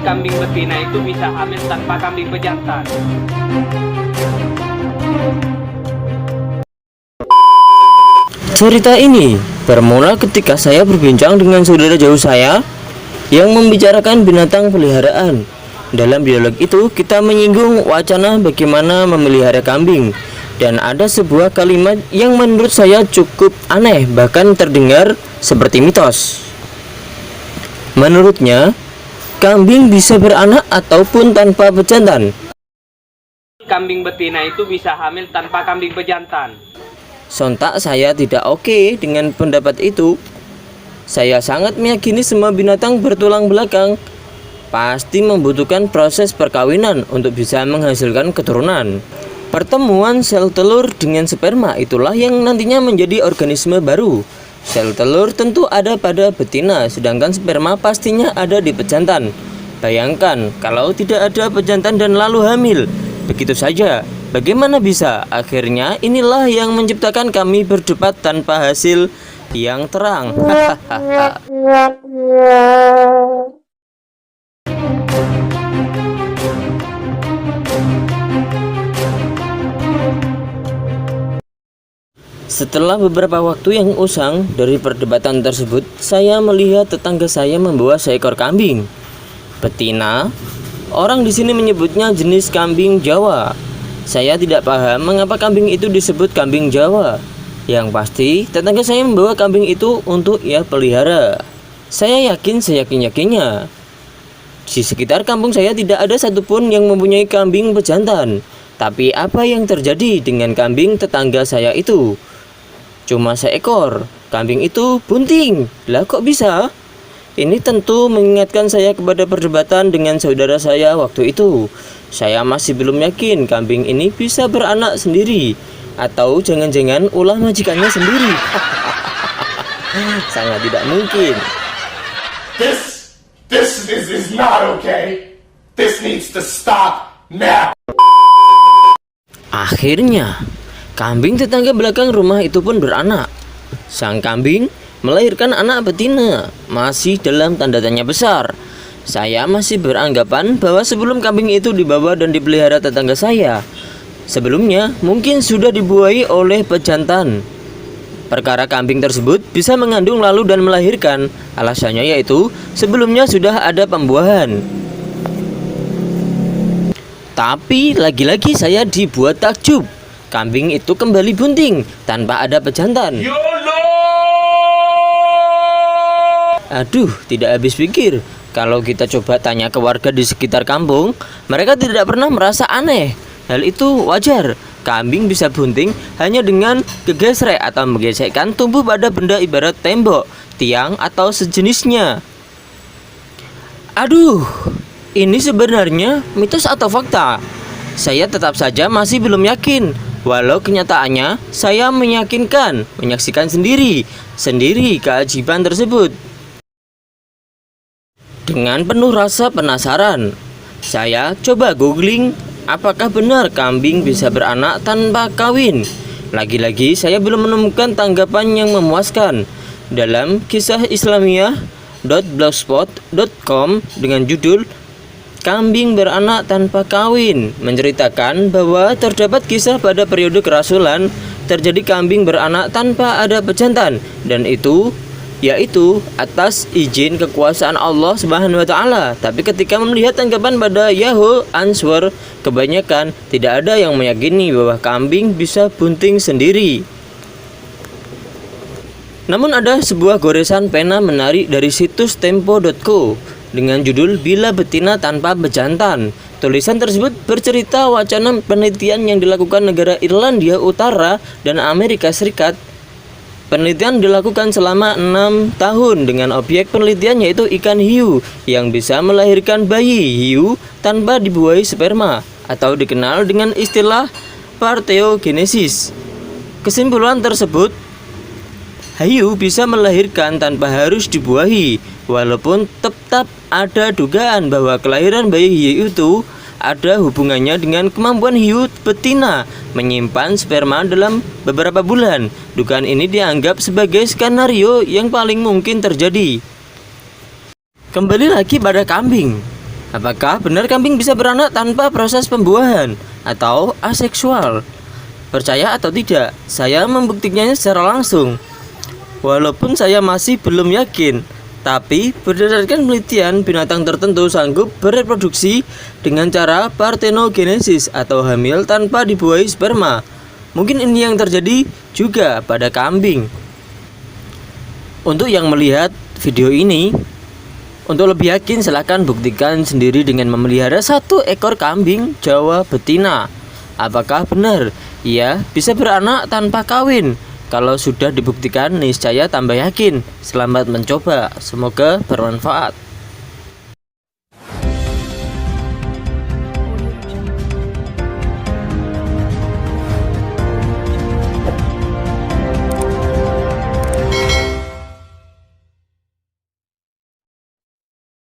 kambing betina itu bisa hamil tanpa kambing pejantan. Cerita ini bermula ketika saya berbincang dengan saudara jauh saya yang membicarakan binatang peliharaan. Dalam dialog itu kita menyinggung wacana bagaimana memelihara kambing. Dan ada sebuah kalimat yang menurut saya cukup aneh, bahkan terdengar seperti mitos. Menurutnya, kambing bisa beranak ataupun tanpa pejantan. Kambing betina itu bisa hamil tanpa kambing pejantan. Sontak saya tidak oke dengan pendapat itu. Saya sangat meyakini semua binatang bertulang belakang pasti membutuhkan proses perkawinan untuk bisa menghasilkan keturunan. Pertemuan sel telur dengan sperma itulah yang nantinya menjadi organisme baru. Sel telur tentu ada pada betina, sedangkan sperma pastinya ada di pejantan. Bayangkan kalau tidak ada pejantan dan lalu hamil. Begitu saja, bagaimana bisa? Akhirnya inilah yang menciptakan kami berdebat tanpa hasil yang terang. Setelah beberapa waktu yang usang dari perdebatan tersebut, saya melihat tetangga saya membawa seekor kambing betina. Orang di sini menyebutnya jenis kambing Jawa. Saya tidak paham mengapa kambing itu disebut kambing Jawa. Yang pasti, tetangga saya membawa kambing itu untuk ia pelihara. Saya yakin seyakin-yakinnya di sekitar kampung saya tidak ada satupun yang mempunyai kambing pejantan. Tapi apa yang terjadi dengan kambing tetangga saya itu? Cuma seekor, kambing itu bunting. Lah kok bisa? Ini tentu mengingatkan saya kepada perdebatan dengan saudara saya waktu itu. Saya masih belum yakin kambing ini bisa beranak sendiri, atau jangan-jangan ulah majikannya sendiri. Sangat tidak mungkin. This is not okay. This needs to stop now. Akhirnya kambing tetangga belakang rumah itu pun beranak. Sang kambing melahirkan anak betina, masih dalam tanda tanya besar. Saya masih beranggapan bahwa sebelum kambing itu dibawa dan dipelihara tetangga saya, sebelumnya mungkin sudah dibuahi oleh pejantan. Perkara kambing tersebut bisa mengandung lalu dan melahirkan, alasannya yaitu sebelumnya sudah ada pembuahan. Tapi lagi-lagi saya dibuat takjub. Kambing itu kembali bunting tanpa ada pejantan. Aduh, tidak habis pikir. Kalau kita coba tanya ke warga di sekitar kampung, mereka tidak pernah merasa aneh. Hal itu wajar. Kambing bisa bunting hanya dengan gegesrek atau menggesekkan tubuh pada benda ibarat tembok, tiang, atau sejenisnya. Aduh, ini sebenarnya mitos atau fakta? Saya tetap saja masih belum yakin. Walau kenyataannya saya meyakinkan, menyaksikan sendiri keajaiban tersebut. Dengan penuh rasa penasaran, saya coba googling apakah benar kambing bisa beranak tanpa kawin. Lagi-lagi saya belum menemukan tanggapan yang memuaskan. Dalam kisah Islamiyah.blogspot.com dengan judul Kambing beranak tanpa kawin, menceritakan bahwa terdapat kisah pada periode kerasulan terjadi kambing beranak tanpa ada pejantan, dan itu yaitu atas izin kekuasaan Allah Subhanahu wa taala. Tapi ketika melihat tanggapan pada Yahoo Answer, kebanyakan tidak ada yang meyakini bahwa kambing bisa bunting sendiri. Namun ada sebuah goresan pena menarik dari situs tempo.co dengan judul Bila Betina Tanpa Pejantan. Tulisan tersebut bercerita wacana penelitian yang dilakukan negara Irlandia Utara dan Amerika Serikat. Penelitian dilakukan selama 6 tahun dengan objek penelitian yaitu ikan hiu yang bisa melahirkan bayi hiu tanpa dibuahi sperma atau dikenal dengan istilah parthenogenesis. Kesimpulan tersebut, hiu bisa melahirkan tanpa harus dibuahi, walaupun tetap ada dugaan bahwa kelahiran bayi hiu itu ada hubungannya dengan kemampuan hiu betina menyimpan sperma dalam beberapa bulan. Dugaan ini dianggap sebagai skenario yang paling mungkin terjadi. Kembali lagi pada kambing. Apakah benar kambing bisa beranak tanpa proses pembuahan atau aseksual? Percaya atau tidak, saya membuktikannya secara langsung. Walaupun saya masih belum yakin, tapi berdasarkan penelitian, binatang tertentu sanggup bereproduksi dengan cara parthenogenesis atau hamil tanpa dibuahi sperma. Mungkin ini yang terjadi juga pada kambing. Untuk yang melihat video ini, untuk lebih yakin silahkan buktikan sendiri dengan memelihara 1 ekor kambing Jawa betina. Apakah benar ia bisa beranak tanpa kawin? Kalau sudah dibuktikan, niscaya tambah yakin. Selamat mencoba, semoga bermanfaat.